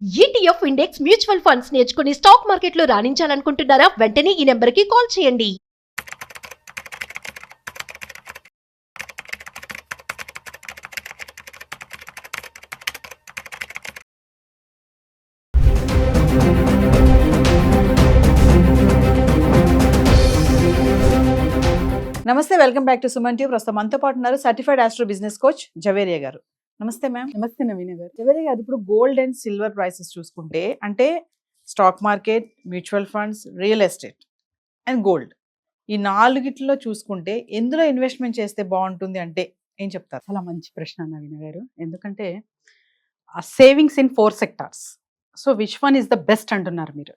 ETF index mutual funds నేర్చుకుని stock మార్కెట్లో రాణించాలనుకుంటున్నారా? వెంటనే ఈ నెంబర్కి కాల్ చేయండి. నమస్తే, welcome back to Suman TV. ప్రస్తుతం మనతో పాటు ఉన్నారు certified astro business coach Javeria గారు. నమస్తే మ్యామ్. నమస్తే నవీన గారు. జవేరియా గారు, ఇప్పుడు గోల్డ్ అండ్ సిల్వర్ ప్రైసెస్ చూసుకుంటే, అంటే stock market, mutual funds, real estate and gold, ఈ నాలుగిట్లో చూసుకుంటే ఎందులో ఇన్వెస్ట్మెంట్ చేస్తే బాగుంటుంది అంటే ఏం చెప్తారు? చాలా మంచి ప్రశ్న నవీన గారు. ఎందుకంటే savings in 4 sectors, so which one is the best అంటున్నారు మీరు?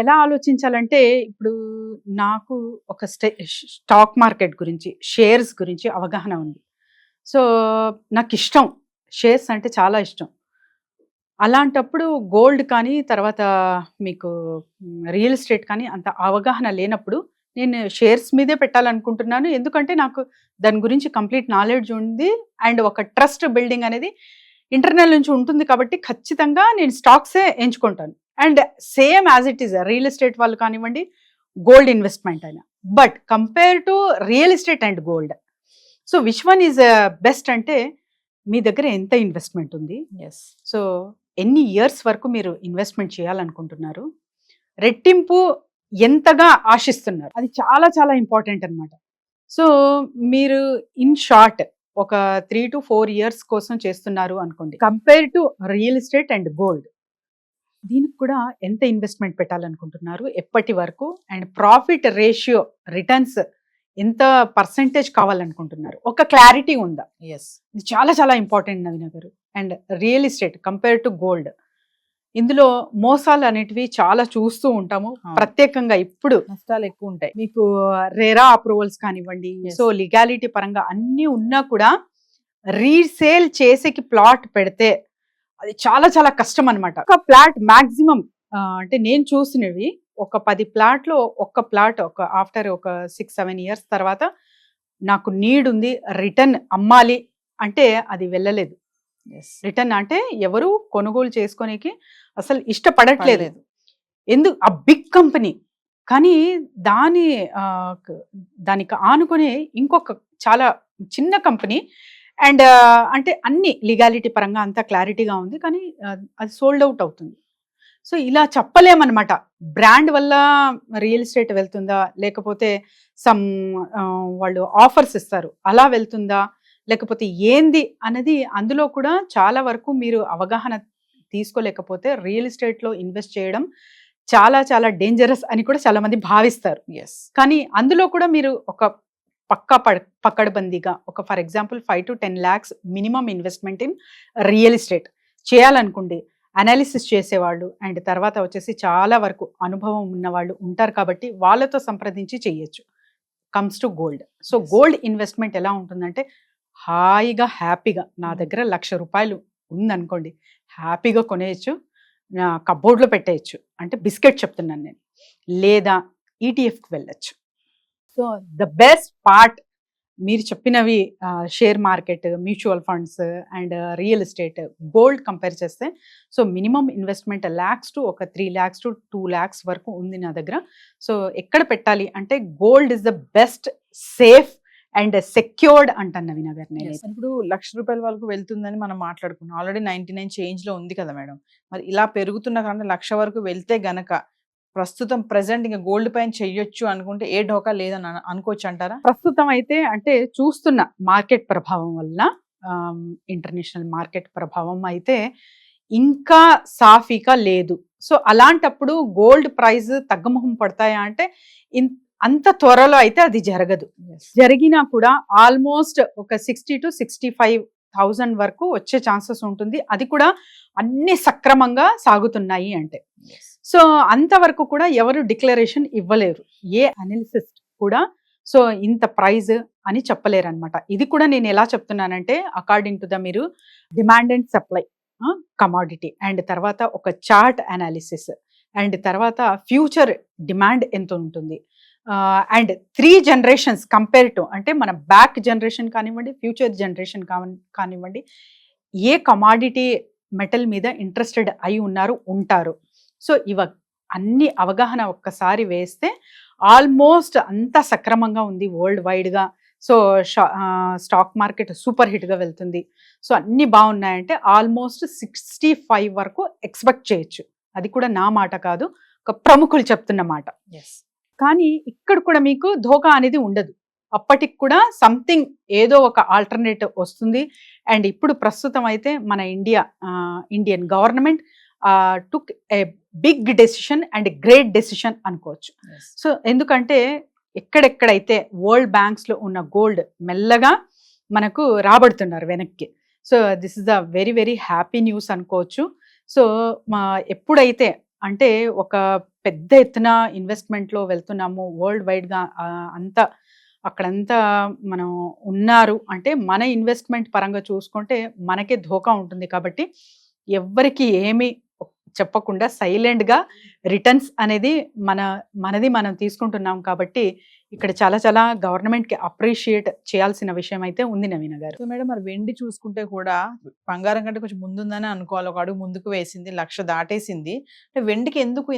ఎలా ఆలోచించాలంటే, ఇప్పుడు నాకు ఒక స్టాక్ మార్కెట్ గురించి, షేర్స్ గురించి అవగాహన ఉంది. సో నాకు ఇష్టం, షేర్స్ అంటే చాలా ఇష్టం. అలాంటప్పుడు గోల్డ్ కానీ, తర్వాత మీకు రియల్ ఎస్టేట్ కానీ అంత అవగాహన లేనప్పుడు నేను షేర్స్ మీదే పెట్టాలనుకుంటున్నాను. ఎందుకంటే నాకు దాని గురించి కంప్లీట్ నాలెడ్జ్ ఉంది అండ్ ఒక ట్రస్ట్ బిల్డింగ్ అనేది ఇంటర్నల్ నుంచి ఉంటుంది. కాబట్టి ఖచ్చితంగా నేను స్టాక్సే ఎంచుకుంటాను. And same as it is real estate వాళ్ళు కానివ్వండి, గోల్డ్ ఇన్వెస్ట్మెంట్ అయినా. But compare to real estate and gold, so which one is best అంటే, మీ దగ్గర ఎంత ఇన్వెస్ట్మెంట్ ఉంది, సో ఎన్ని ఇయర్స్ వరకు మీరు ఇన్వెస్ట్మెంట్ చేయాలనుకుంటున్నారు, రెట్టింపు ఎంతగా ఆశిస్తున్నారు, అది చాలా చాలా ఇంపార్టెంట్ అనమాట. సో మీరు ఇన్ షార్ట్ ఒక 3 to 4 years కోసం చేస్తున్నారు అనుకోండి, compare to real estate and gold, దీనికి కూడా ఎంత ఇన్వెస్ట్మెంట్ పెట్టాలనుకుంటున్నారు, ఎప్పటి వరకు, అండ్ ప్రాఫిట్ రేషియో, రిటర్న్స్ ఎంత పర్సెంటేజ్ కావాలనుకుంటున్నారు, ఒక క్లారిటీ ఉందా? ఇది చాలా చాలా ఇంపార్టెంట్ నవీన గారు. And real estate compare to gold, ఇందులో మోసాలు అనేటివి చాలా చూస్తూ ఉంటాము. ప్రత్యేకంగా ఇప్పుడు నష్టాలు ఎక్కువ ఉంటాయి. మీకు రేరా అప్రూవల్స్ కానివ్వండి, సో లీగాలిటీ పరంగా అన్నీ ఉన్నా కూడా రీసేల్ చేసేకి ప్లాట్ పెడితే అది చాలా చాలా కష్టం అనమాట. ఒక ప్లాట్ మాక్సిమం అంటే నేను చూసినవి ఒక 10 ప్లాట్లో ఒక్క ప్లాట్ ఆఫ్టర్ ఒక 6-7 years తర్వాత నాకు నీడ్ ఉంది, రిటర్న్ అమ్మాలి అంటే అది వెళ్ళలేదు. రిటర్న్ అంటే ఎవరు కొనుగోలు చేసుకోనికి అసలు ఇష్టపడట్లేదు. ఎందుకు? ఆ బిగ్ కంపెనీ, కానీ దానికి ఆనుకునే ఇంకొక చాలా చిన్న కంపెనీ, అండ్ అంటే అన్ని లీగాలిటీ పరంగా అంతా క్లారిటీగా ఉంది, కానీ అది సోల్డ్ అవుట్ అవుతుంది. సో ఇలా చెప్పలేమన్నమాట. బ్రాండ్ వల్ల రియల్ ఎస్టేట్ వెళ్తుందా, లేకపోతే సమ్ వాళ్ళు ఆఫర్స్ ఇస్తారు అలా వెళ్తుందా, లేకపోతే ఏంది అన్నది అందులో కూడా చాలా వరకు మీరు అవగాహన తీసుకోలేకపోతే రియల్ ఎస్టేట్లో ఇన్వెస్ట్ చేయడం చాలా చాలా డేంజరస్ అని కూడా చాలా మంది భావిస్తారు. కానీ అందులో కూడా మీరు ఒక పక్కడబందీగా ఒక for example 5 to 10 lakhs minimum investment in real estate చేయాలనుకోండి, అనాలిసిస్ చేసేవాళ్ళు అండ్ తర్వాత వచ్చేసి చాలా వరకు అనుభవం ఉన్న వాళ్ళు ఉంటారు, కాబట్టి వాళ్ళతో సంప్రదించి చేయొచ్చు. Comes to gold, so gold investment ఎలా ఉంటుందంటే, హాయిగా హ్యాపీగా నా దగ్గర ₹1,00,000 ఉందనుకోండి, హ్యాపీగా కొనేయచ్చు, నా కబోర్డ్లో పెట్టేయచ్చు. అంటే బిస్కెట్ చెప్తున్నాను నేను. లేదా ఈటీఎఫ్కి వెళ్ళచ్చు. సో ద బెస్ట్ పార్ట్ మీరు చెప్పినవి share market, mutual funds and real estate, gold compare చేస్తే, so minimum investment lakhs to ఒక 3 lakhs to 2 lakhs వరకు ఉంది నా దగ్గర. సో ఎక్కడ పెట్టాలి అంటే, gold is the best, safe and secured అంటాను నవీన గారు. నేను ఇప్పుడు ₹1,00,000 వరకు వెళ్తుందని మనం మాట్లాడుకున్నాం. ఆల్రెడీ 99 చేంజ్ లో ఉంది కదా మేడం. మరి ఇలా పెరుగుతున్న కానీ 1,00,000 వరకు వెళ్తే గనక ప్రస్తుతం ప్రెసెంట్ ఇంకా గోల్డ్ పైన చెయ్యొచ్చు అనుకుంటే ఏ ఢోకా లేదని అనుకోవచ్చు అంటారా? ప్రస్తుతం అయితే అంటే చూస్తున్న మార్కెట్ ప్రభావం వల్ల, ఇంటర్నేషనల్ మార్కెట్ ప్రభావం అయితే ఇంకా సాఫీగా లేదు. సో అలాంటప్పుడు గోల్డ్ ప్రైస్ తగ్గముఖం పడతాయా అంటే, అంత త్వరలో అయితే అది జరగదు. జరిగినా కూడా ఆల్మోస్ట్ ఒక 60 to 65,000 వరకు వచ్చే ఛాన్సెస్ ఉంటుంది. అది కూడా అన్ని సక్రమంగా సాగుతున్నాయి అంటే. సో అంతవరకు కూడా ఎవరు డిక్లరేషన్ ఇవ్వలేరు, ఏ అనాలిసిస్ కూడా. సో ఇంత ప్రైజ్ అని చెప్పలేరు అనమాట. ఇది కూడా నేను ఎలా చెప్తున్నానంటే, అకార్డింగ్ టు ద మీరు demand and supply commodity, and తర్వాత ఒక చార్ట్ అనాలిసిస్, అండ్ తర్వాత ఫ్యూచర్ డిమాండ్ ఎంత ఉంటుంది, అండ్ 3 generations కంపేర్ టు, అంటే మన బ్యాక్ జనరేషన్ కానివ్వండి, ఫ్యూచర్ జనరేషన్ కానివ్వండి, ఏ కమాడిటీ మెటల్ మీద ఇంట్రెస్టెడ్ అయి ఉంటారు. సో అన్ని అవగాహన ఒక్కసారి వేస్తే ఆల్మోస్ట్ అంతా సక్రమంగా ఉంది వరల్డ్ వైడ్గా. సో స్టాక్ మార్కెట్ సూపర్ హిట్గా వెళ్తుంది. సో అన్ని బాగున్నాయంటే ఆల్మోస్ట్ 65 వరకు ఎక్స్పెక్ట్ చేయొచ్చు. అది కూడా నా మాట కాదు, ఒక ప్రముఖులు చెప్తున్న మాట. కానీ ఇక్కడ కూడా మీకు ధోకా అనేది ఉండదు. అప్పటికి కూడా సంథింగ్ ఏదో ఒక ఆల్టర్నేటివ్ వస్తుంది. అండ్ ఇప్పుడు ప్రస్తుతం అయితే మన Indian government took a big decision and great decision అనుకోవచ్చు. సో ఎందుకంటే ఎక్కడెక్కడైతే వరల్డ్ బ్యాంక్స్లో ఉన్న గోల్డ్ మెల్లగా మనకు రాబడుతున్నారు వెనక్కి. So this is the very very happy news అనుకోవచ్చు. సో ఎప్పుడైతే అంటే ఒక పెద్ద ఎత్తున ఇన్వెస్ట్మెంట్లో వెళ్తున్నాము వరల్డ్ వైడ్గా అంతా అక్కడంతా మనం ఉన్నారు అంటే మన ఇన్వెస్ట్మెంట్ పరంగా చూసుకుంటే మనకే ధోకా ఉంటుంది. కాబట్టి ఎవ్వరికి ఏమీ చెప్పకుండా సైలెంట్గా రిటర్న్స్ అనేది మనది మనం తీసుకుంటున్నాం. కాబట్టి ఇక్కడ చాలా చాలా గవర్నమెంట్కి అప్రిషియేట్ చేయాల్సిన విషయం అయితే ఉంది నవీన గారు. సో మేడం, మరి వెండి చూసుకుంటే కూడా బంగారం కంటే కొంచెం ముందుందని అనుకోవాలి. ఒక అడుగు ముందుకు వేసింది, 1,00,000 దాటేసింది. అంటే వెండికి ఎందుకు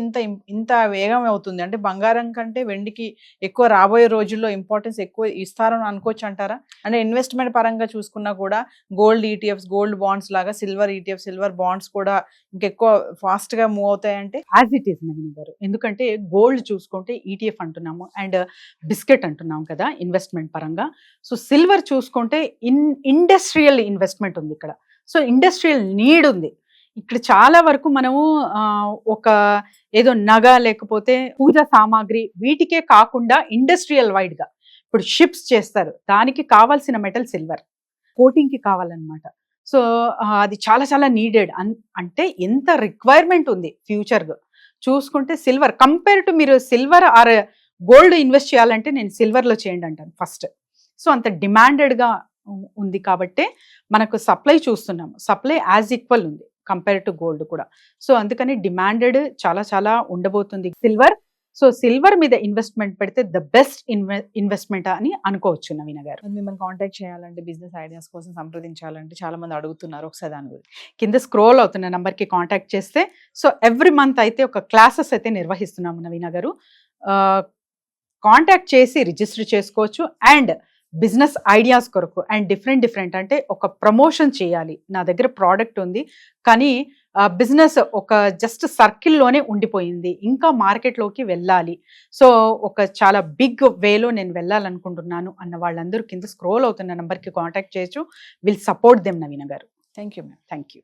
ఇంత వేగం అవుతుంది? అంటే బంగారం కంటే వెండికి ఎక్కువ రాబోయే రోజుల్లో ఇంపార్టెన్స్ ఎక్కువ ఇస్తారని అనుకోవచ్చు అంటారా? అంటే ఇన్వెస్ట్మెంట్ పరంగా చూసుకున్నా కూడా గోల్డ్ ఈటీఎఫ్స్, గోల్డ్ బాండ్స్ లాగా సిల్వర్ ఈటీఎఫ్, సిల్వర్ బాండ్స్ కూడా ఇంకెక్కువ ఫాస్ట్ గా మూవ్ అవుతాయంటే? యాజ్ ఇట్ ఈస్ నవీన గారు. ఎందుకంటే గోల్డ్ చూసుకుంటే ఈటీఎఫ్ అంటున్నాము అండ్ బిస్కెట్ అంటున్నాం కదా ఇన్వెస్ట్మెంట్ పరంగా. సో సిల్వర్ చూసుకుంటే ఇండస్ట్రియల్ ఇన్వెస్ట్మెంట్ ఉంది ఇక్కడ. సో ఇండస్ట్రియల్ నీడ్ ఉంది ఇక్కడ. చాలా వరకు మనము ఒక ఏదో నగ లేకపోతే పూజా సామాగ్రి వీటికే కాకుండా ఇండస్ట్రియల్ వైడ్ గా ఇప్పుడు షిప్స్ చేస్తారు, దానికి కావాల్సిన మెటల్ సిల్వర్, కోటింగ్కి కావాలన్నమాట. సో అది చాలా చాలా నీడెడ్. అంటే ఎంత రిక్వైర్మెంట్ ఉంది ఫ్యూచర్గా చూసుకుంటే సిల్వర్ కంపేర్ టు మీరు సిల్వర్ ఆర్ గోల్డ్ ఇన్వెస్ట్ చేయాలంటే నేను సిల్వర్లో చేయండి అంటాను ఫస్ట్. సో అంత డిమాండెడ్గా ఉంది కాబట్టి మనకు సప్లై చూస్తున్నాము, సప్లై యాజ్ ఈక్వల్ ఉంది కంపేర్ టు గోల్డ్ కూడా. సో అందుకని డిమాండెడ్ చాలా చాలా ఉండబోతుంది సిల్వర్. సో సిల్వర్ మీద ఇన్వెస్ట్మెంట్ పెడితే ద బెస్ట్ ఇన్వెస్ట్మెంట్ అని అనుకోవచ్చు నవీన గారు. మిమ్మల్ని కాంటాక్ట్ చేయాలంటే, బిజినెస్ ఐడియాస్ కోసం సంప్రదించాలంటే చాలా మంది అడుగుతున్నారు, ఒకసారి దాని గురించి. కింద స్క్రోల్ అవుతున్న నంబర్కి కాంటాక్ట్ చేస్తే సో ఎవ్రీ మంత్ అయితే ఒక క్లాసెస్ అయితే నిర్వహిస్తున్నాము నవీన గారు. కాంటాక్ట్ చేసి రిజిస్టర్ చేసుకోవచ్చు. అండ్ బిజినెస్ ఐడియాస్ కొరకు అండ్ డిఫరెంట్ అంటే ఒక ప్రమోషన్ చేయాలి, నా దగ్గర ప్రోడక్ట్ ఉంది కానీ బిజినెస్ ఒక జస్ట్ సర్కిల్లోనే ఉండిపోయింది, ఇంకా మార్కెట్లోకి వెళ్ళాలి, సో ఒక చాలా బిగ్ వేలో నేను వెళ్ళాలనుకుంటున్నాను అన్న వాళ్ళందరూ కింద స్క్రోల్ అవుతున్న నెంబర్కి కాంటాక్ట్ చేయొచ్చు. విల్ సపోర్ట్ దెమ్ నవీన గారు. Thank you ma'am. Thank you.